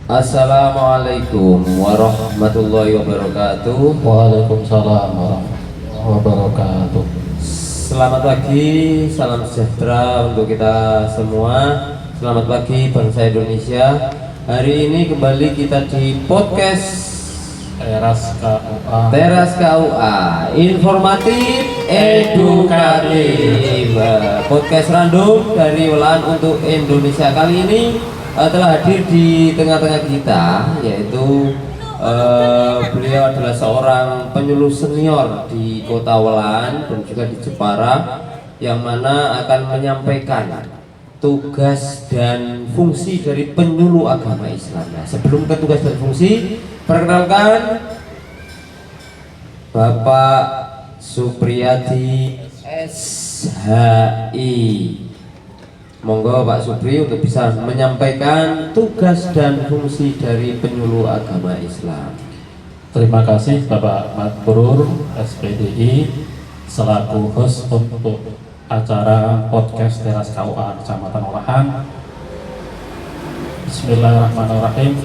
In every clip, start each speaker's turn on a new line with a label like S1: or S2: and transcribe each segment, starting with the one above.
S1: Assalamualaikum warahmatullahi wabarakatuh.
S2: Waalaikumsalam warahmatullahi wabarakatuh.
S1: Selamat pagi, salam sejahtera untuk kita semua. Selamat pagi bangsa Indonesia. Hari ini kembali kita di podcast Teras KUA, informatif, edukatif. Podcast random dari Welan untuk Indonesia kali ini telah hadir di tengah-tengah kita, yaitu beliau adalah seorang penyuluh senior di Kota Welan dan juga di Jepara, yang mana akan menyampaikan tugas dan fungsi dari penyuluh agama Islam. Nah, sebelum ke tugas dan fungsi, perkenalkan Bapak Supriyadi SHI. Monggo Pak Supri untuk bisa menyampaikan tugas dan fungsi dari penyuluh agama Islam.
S2: Terima kasih Bapak Matbrur SPDI selaku host untuk acara podcast Teras KUA Kecamatan Olahan. Bismillahirrahmanirrahim.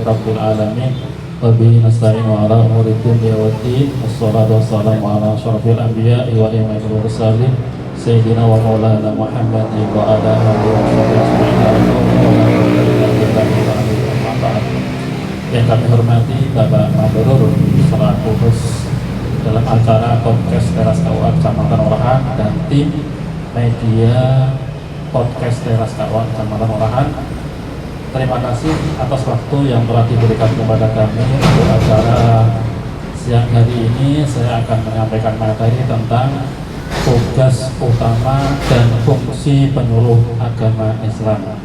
S2: Rabbil alamin. Wa bihi nasta'in wa ala umuri dunya waddin. Wassalatu wassalamu ala asyrofil anbiya'i wa imamil mursalin Sayyidina wa maulana Muhammad wa ala alihi wa sahbihi. Yang kami hormati Bapak Mabrur selaku host dalam acara podcast Teras KUA Kecamatan Olahan dan tim media podcast Teras KUA Kecamatan Olahan. Terima kasih atas waktu yang telah diberikan kepada kami untuk acara siang hari ini. Saya akan menyampaikan materi tentang tugas utama dan fungsi penyuluh agama Islam.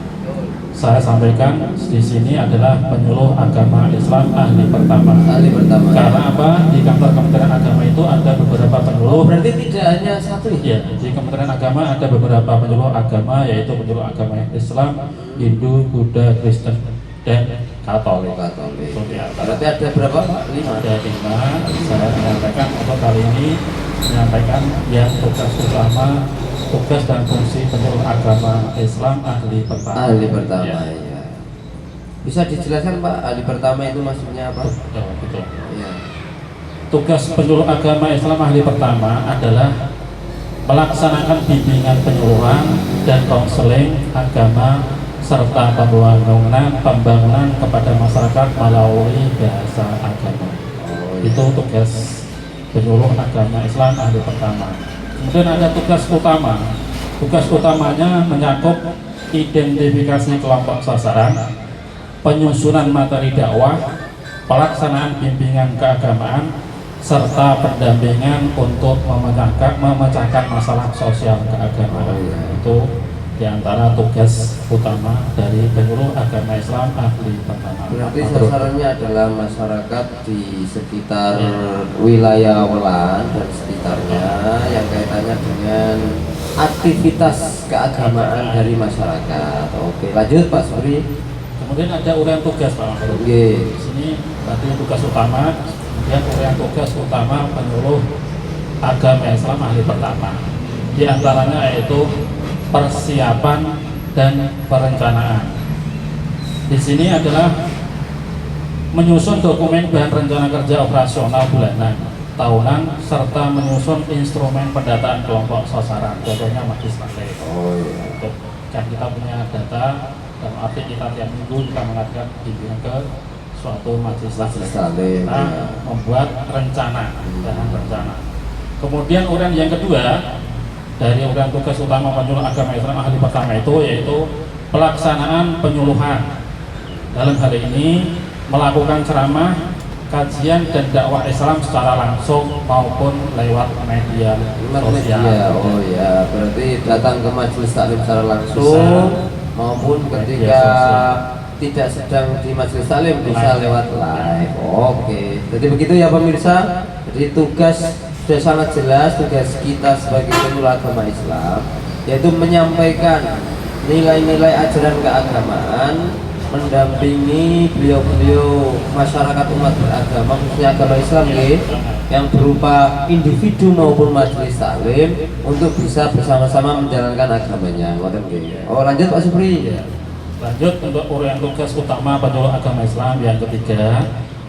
S2: Saya sampaikan di sini adalah penyuluh agama Islam ahli pertama.
S1: Ahli pertama.
S2: Karena apa? Di kantor Kementerian Agama itu ada beberapa penyuluh.
S1: Oh, berarti tidak hanya satu
S2: ya? Di Kementerian Agama ada beberapa penyuluh agama, yaitu penyuluh agama Islam, Hindu, Buddha, Kristen, dan Katolik.
S1: Berarti ada berapa Pak? 5.
S2: Ada 5. Saya menyampaikan untuk kali ini menyampaikan yang tugas utama, tugas dan fungsi penyuluh agama Islam ahli pertama.
S1: Ahli pertama ya. Bisa dijelaskan Pak, ahli pertama itu maksudnya apa?
S2: Betul.
S1: Ya.
S2: Tugas penyuluh agama Islam ahli pertama adalah melaksanakan bimbingan penyuluhan dan konseling agama serta pembangunan kepada masyarakat melalui bahasa agama. Itu tugas penyuluh agama Islam ahli pertama. Kemudian ada tugas utama. Tugas utamanya mencakup identifikasi kelompok sasaran, penyusunan materi dakwah, pelaksanaan bimbingan keagamaan, serta pendampingan untuk memecahkan masalah sosial keagamaan. Itu diantara tugas utama dari penyuluh agama Islam ahli pertama.
S1: Berarti sasarannya adalah masyarakat di sekitar wilayah Welan dan sekitarnya yang kaitannya dengan aktivitas keagamaan dari masyarakat. Oke, lanjut Pak Supri.
S2: Kemudian ada uraian tugas Pak Mas.
S1: Oke.
S2: Di sini berarti tugas utama, kemudian uraian tugas utama penyuluh agama Islam ahli pertama. Di antaranya yaitu persiapan dan perencanaan. Di sini adalah menyusun dokumen bahan rencana kerja operasional bulanan, tahunan, serta menyusun instrumen pendataan kelompok sasaran. Contohnya majlis taklim. Kan kita punya data, dan arti kita tiap minggu kita mengadakan bimbingan ke suatu majlis taklim. Kita membuat rencana, bahan rencana. Kemudian uraian yang kedua dari uraian tugas utama penyuluh agama Islam ahli pertama itu yaitu pelaksanaan penyuluhan. Dalam hal ini melakukan ceramah, kajian dan dakwah Islam secara langsung maupun lewat media sosial.
S1: Oh ya, berarti datang ke majelis taklim secara langsung maupun ketika tidak sedang di majelis taklim bisa lewat live. Oke. Jadi begitu ya pemirsa. Jadi tugas sudah sangat jelas, tugas kita sebagai penyuluh agama Islam yaitu menyampaikan nilai-nilai ajaran keagamaan, mendampingi beliau-beliau masyarakat umat beragama khususnya agama Islam yang berupa individu maupun majelis taklim untuk bisa bersama-sama menjalankan agamanya. Oh, lanjut Pak Supri.
S2: Lanjut untuk uraian tugas utama penyuluh agama Islam yang ketiga,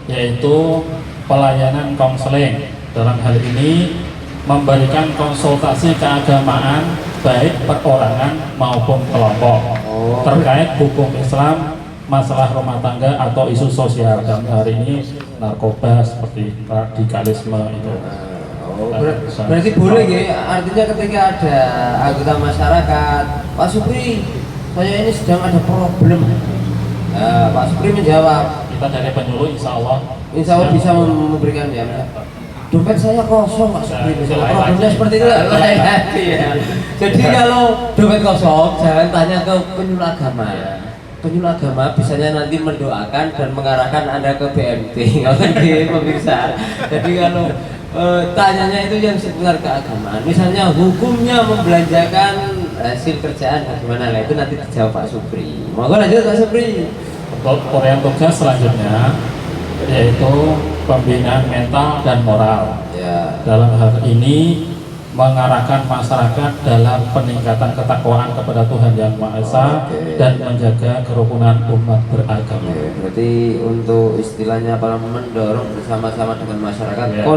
S2: yaitu pelayanan konseling. Dalam hal ini memberikan konsultasi keagamaan baik perorangan maupun kelompok terkait hukum Islam, masalah rumah tangga atau isu sosial. Dan hari ini narkoba seperti radikalisme itu.
S1: Berarti boleh ya, artinya ketika ada anggota masyarakat, Pak Supri, saya ini sedang ada problem. Pak Supri menjawab,
S2: Kita dari penyuluh insya Allah
S1: bisa memberikan ya. Dompet saya kosong, Pak Supri. Problemnya seperti itu. Ya. Jadi kalau dompet kosong, jangan tanya ke penyuluh agama. Penyuluh agama bisanya nanti mendoakan dan mengarahkan Anda ke BMT. Oke, pemirsa. Jadi kalau tanyanya itu yang seputar keagamaan, misalnya hukumnya membelanjakan hasil kerjaan bagaimana, lah itu nanti dijawab Pak Supri. Monggo lanjut Pak Supri.
S2: Untuk uraian tugas selanjutnya yaitu pembinaan mental dan moral.
S1: Ya.
S2: Dalam hal ini mengarahkan masyarakat dalam peningkatan ketakwaan kepada Tuhan Yang Maha Esa dan menjaga kerukunan umat beragama.
S1: Berarti untuk istilahnya para mendorong bersama-sama dengan masyarakat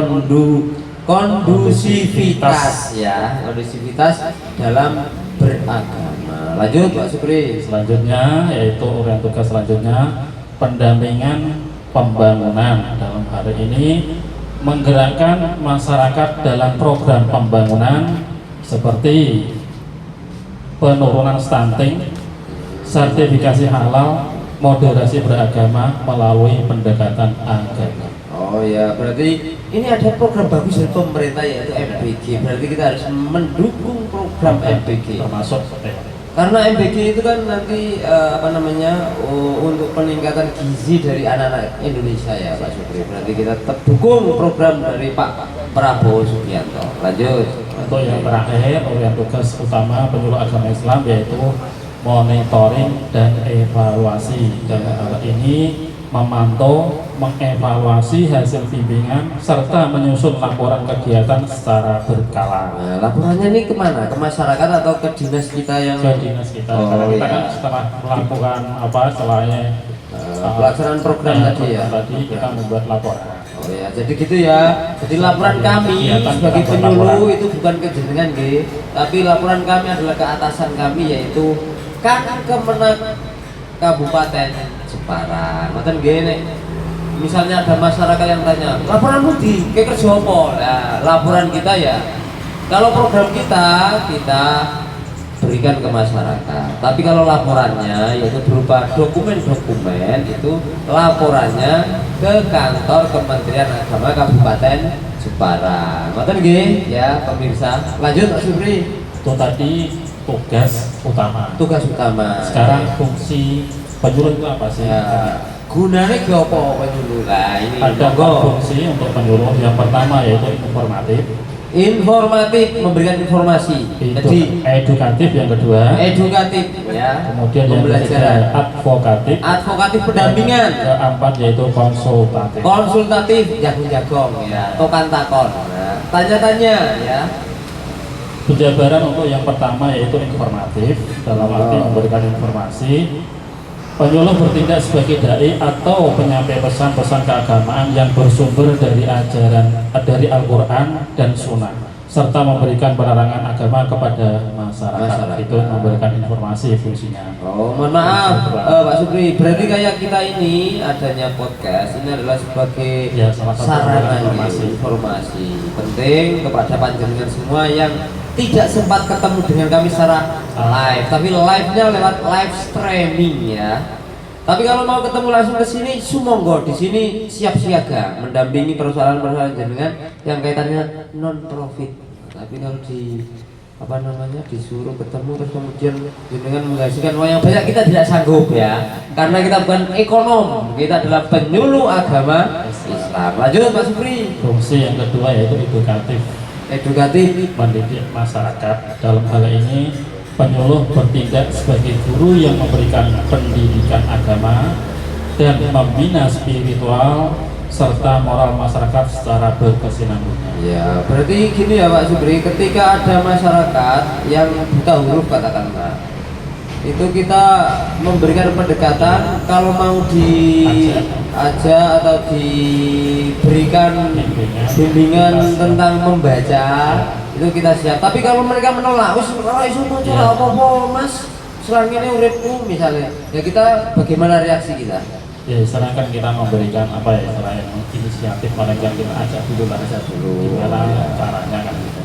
S1: kondusivitas ya, kondusivitas dalam beragama. Lanjut Pak Supri.
S2: Selanjutnya yaitu uraian tugas selanjutnya pendampingan pembangunan. Dalam hari ini menggerakkan masyarakat dalam program pembangunan seperti penurunan stunting, sertifikasi halal, moderasi beragama melalui pendekatan agama.
S1: Oh ya, berarti ini ada program bagus dari pemerintah yaitu MBG. Berarti kita harus mendukung program MBG.
S2: Termasuk
S1: Karena MBG itu kan nanti untuk peningkatan gizi dari anak-anak Indonesia ya Pak Supri. Berarti kita tetap dukung program dari Pak Prabowo Subianto. Lanjut.
S2: Untuk yang terakhir, uraian tugas utama penyuluh agama Islam yaitu monitoring dan evaluasi. Dalam hal ini memantau, mengevaluasi hasil bimbingan serta menyusun laporan kegiatan secara berkala.
S1: Nah, laporannya ini kemana? Ke masyarakat atau ke dinas kita yang
S2: ke dinas kita? Karena kita kan setelah melakukan setelahnya
S1: pelaksanaan program tadi ya.
S2: Tadi kita membuat laporan.
S1: Oh ya, jadi gitu ya. Jadi laporan kami sebagai penyuluh itu bukan ke jenengan nggih, tapi laporan kami adalah ke atasan kami yaitu Kemenag Kabupaten Jepara. Ngoten nggih nek misalnya ada masyarakat yang tanya, "Laporan budi, ke kerja apa?" Nah, laporan kita ya. Kalau program kita berikan ke masyarakat. Tapi kalau laporannya yaitu berupa dokumen-dokumen itu laporannya ke kantor Kementerian Agama Kabupaten Jepara. Ngoten nggih ya pemirsa. Lanjut Pak Supri.
S2: Itu tadi tugas utama.
S1: Tugas utama.
S2: Sekarang fungsi penyuluh itu apa sih?
S1: Ya, gunanya ke apa penyuluh? Nah, ini
S2: ada fungsi untuk penyuluh. Yang pertama yaitu informatif, memberikan informasi. Jadi edukatif yang kedua.
S1: Edukatif ya.
S2: Kemudian yang ketiga advokatif pendampingan. Keempat yaitu konsultatif
S1: jagung-jagung ya. Tokan takon. Nah, tanya-tanya ya.
S2: Penjabaran untuk yang pertama yaitu informatif, dalam arti memberikan informasi. Penyuluh bertindak sebagai dai atau penyampai pesan-pesan keagamaan yang bersumber dari ajaran dari Al-Quran dan Sunnah, serta memberikan penerangan agama kepada masyarakat. Itu memberikan informasi fungsinya.
S1: Oh, mohon maaf Pak Supri, berarti kayak kita ini adanya podcast ini adalah sebagai sarana informasi penting kepada panjenengan semua yang tidak sempat ketemu dengan kami secara live, tapi live-nya lewat live streaming ya. Tapi kalau mau ketemu langsung ke sini, sumonggo di sini siap siaga mendampingi persoalan-persoalan jenengan yang kaitannya non profit. Tapi kalau disuruh ketemu terus kemudian jenengan menghasilkan uang yang banyak, kita tidak sanggup ya. Karena kita bukan ekonom, kita adalah penyuluh agama Islam. Lanjut Pak Supri.
S2: Fungsi yang kedua yaitu edukatif, mendidik masyarakat. Dalam hal ini penyuluh bertindak sebagai guru yang memberikan pendidikan agama dan membina spiritual serta moral masyarakat secara berkesinambungan.
S1: Ya, berarti gini ya Pak Supri, ketika ada masyarakat yang buta huruf katakanlah, itu kita memberikan pendekatan kalau mau diajak atau diberikan bimbingan tentang membaca itu kita siap. Tapi kalau mereka menolak, wis ora iso maca apa-apa Mas, selang ini uripku misalnya, ya kita bagaimana reaksi kita?
S2: Ya silakan kita memberikan apa ya istilahnya inisiatif, mereka kita ajak dulu lah, gimana caranya kan gitu.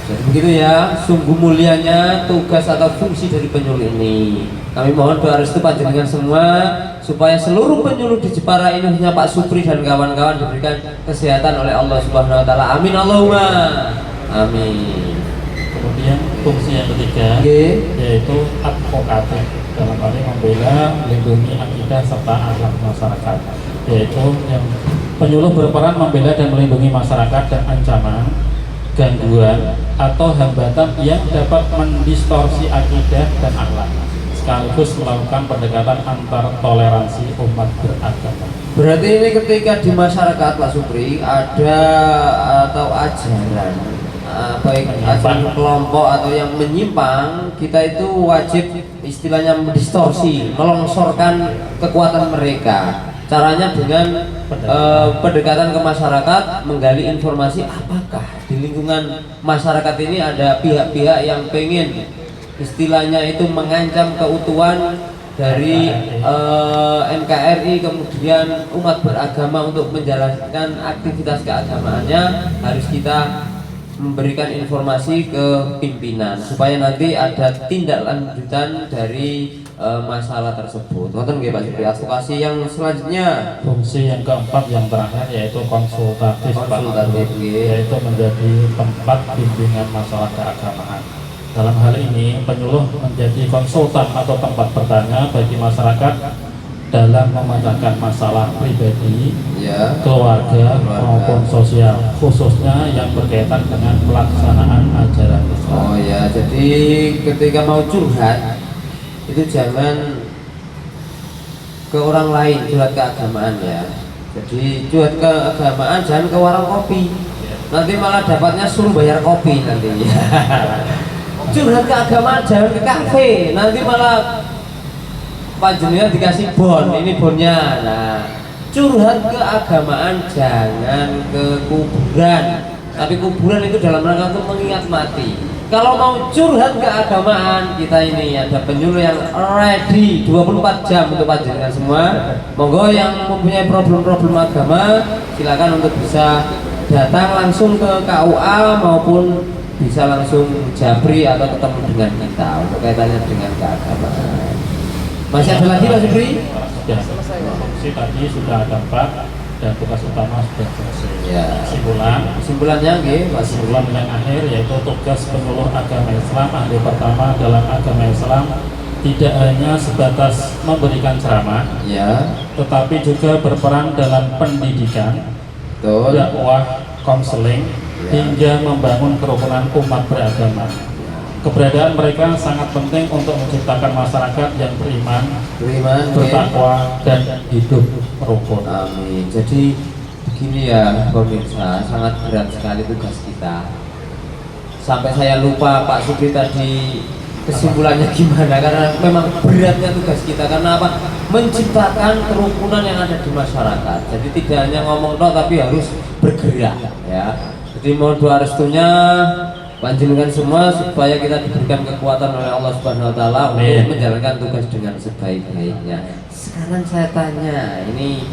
S1: Jadi begitu ya, sungguh mulianya tugas atau fungsi dari penyuluh ini. Kami mohon doa restu panjenengan semua supaya seluruh penyuluh di Jepara ini, khususnya Pak Supri dan kawan-kawan, diberikan kesehatan oleh Allah Subhanahu wa taala. Amin Allahumma. Amin.
S2: Kemudian fungsi yang ketiga yaitu advokatif, dalam hal ini membela, melindungi akidah serta akhlak masyarakat. Yaitu yang penyuluh berperan membela dan melindungi masyarakat dan ancaman, gangguan atau hambatan yang dapat mendistorsi akidah dan akhlak, sekaligus melakukan pendekatan antar toleransi umat beragama.
S1: Berarti ini ketika di masyarakat Pak Supri ada atau ajaran baik ajaran kelompok atau yang menyimpang, kita itu wajib istilahnya mendistorsi, melongsorkan kekuatan mereka. Caranya dengan pendekatan ke masyarakat, menggali informasi apakah di lingkungan masyarakat ini ada pihak-pihak yang pengen istilahnya itu mengancam keutuhan dari NKRI, kemudian umat beragama untuk menjalankan aktivitas keagamaannya. Harus kita memberikan informasi ke pimpinan supaya nanti ada tindak lanjutan dari masalah tersebut. Nonton nggih Pak Supri. Advokasi yang selanjutnya,
S2: fungsi yang keempat yang terakhir yaitu konsultatif, yaitu menjadi tempat bimbingan masalah keagamaan. Dalam hal ini penyuluh menjadi konsultan atau tempat bertanya bagi masyarakat dalam memecahkan masalah pribadi, keluarga maupun sosial, khususnya yang berkaitan dengan pelaksanaan ajaran Islam.
S1: Oh ya, jadi ketika mau curhat itu jangan ke orang lain, curhat keagamaan ya. Jadi curhat keagamaan jangan ke warung kopi, nanti malah dapatnya suruh bayar kopi nanti. Curhat keagamaan jangan ke kafe, nanti malah panjenengan dikasih bon, ini bonnya. Nah, curhat keagamaan jangan ke kuburan, tapi kuburan itu dalam rangka untuk mengingat mati. Kalau mau curhat keagamaan, kita ini ada penyuluh yang ready 24 jam untuk panjenengan semua. Monggo yang mempunyai problem-problem agama silakan untuk bisa datang langsung ke KUA maupun bisa langsung japri atau ketemu dengan kita untuk kaitannya dengan keagamaan. Masih ada lagi Pak Supri?
S2: Sudah selesai. Fungsi tadi sudah ada 4 dan tugas utama sudah selesai.
S1: Ya. Kesimpulannya
S2: kesimpulan yang akhir yaitu tugas penyuluh agama Islam ahli pertama dalam agama Islam tidak hanya sebatas memberikan ceramah, tetapi juga berperan dalam pendidikan, dakwah, konseling, hingga membangun kerukunan umat beragama. Keberadaan mereka sangat penting untuk menciptakan masyarakat yang beriman, bertakwa, dan hidup rukun.
S1: Amin. Jadi begini ya pemirsa, sangat berat sekali tugas kita. Sampai saya lupa Pak Supri tadi kesimpulannya gimana, karena memang beratnya tugas kita. Karena apa? Menciptakan kerukunan yang ada di masyarakat. Jadi tidak hanya ngomong toh, tapi harus bergerak ya. Jadi mohon doa restunya panjenengan semua supaya kita diberikan kekuatan oleh Allah Subhanahu wa taala untuk menjalankan tugas dengan sebaik-baiknya. Sekarang saya tanya, ini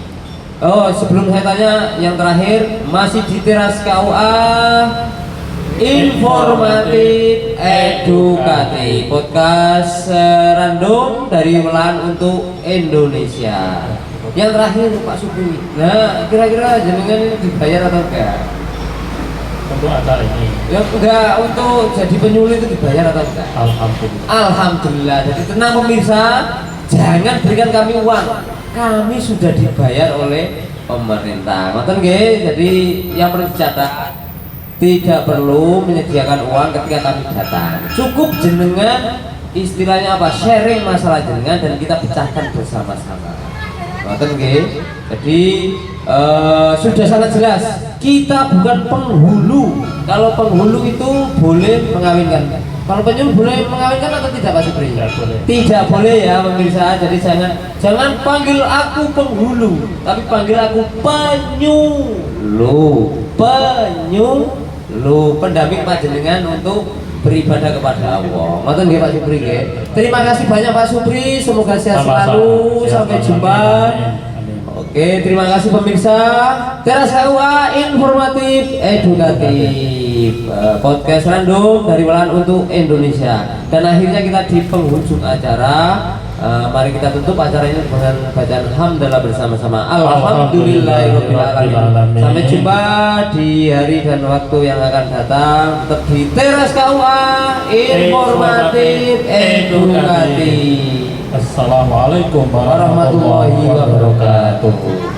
S1: sebelum saya tanya yang terakhir, masih di teras KUA informatif edukatif podcast random dari Welan untuk Indonesia. Yang terakhir Pak Supri. Nah, kira-kira jenengan ini dibayar atau enggak?
S2: Untuk acara ini
S1: ya enggak, untuk jadi penyuluh itu dibayar atau enggak?
S2: Alhamdulillah.
S1: Alhamdulillah. Jadi tenang pemirsa, jangan berikan kami uang, kami sudah dibayar oleh pemerintah. Ngoten nggih. Jadi yang perlu dicatat, tidak perlu menyediakan uang ketika kami datang. Cukup jenengan istilahnya apa? Sharing masalah jenengan dan kita pecahkan bersama-sama. Ngoten nggih. Jadi sudah sangat jelas, kita bukan penghulu. Kalau penghulu itu boleh mengawinkan Kalau penyuluh boleh mengawinkan atau tidak Pak Supri?
S2: Tidak boleh.
S1: Tidak boleh ya pemirsa. Jadi jangan panggil aku penghulu, tapi panggil aku penyuluh. Pendamping panjenengan untuk beribadah kepada Allah. Ngoten nggih Pak Supri nggih. Terima kasih banyak Pak Supri, semoga sehat selalu. Sampai jumpa. Oke, terima kasih pemirsa. Teras KUA informatif, edukatif, podcast random dari Walan untuk Indonesia. Dan akhirnya kita di penghujung acara. Mari kita tutup acara ini dengan bacaan hamdalah bersama-sama. Alhamdulillahirabbil alamin. Sampai jumpa di hari dan waktu yang akan datang. Tetap di Teras KUA informatif, edukatif.
S2: Assalamualaikum
S1: Warahmatullahi wabarakatuh.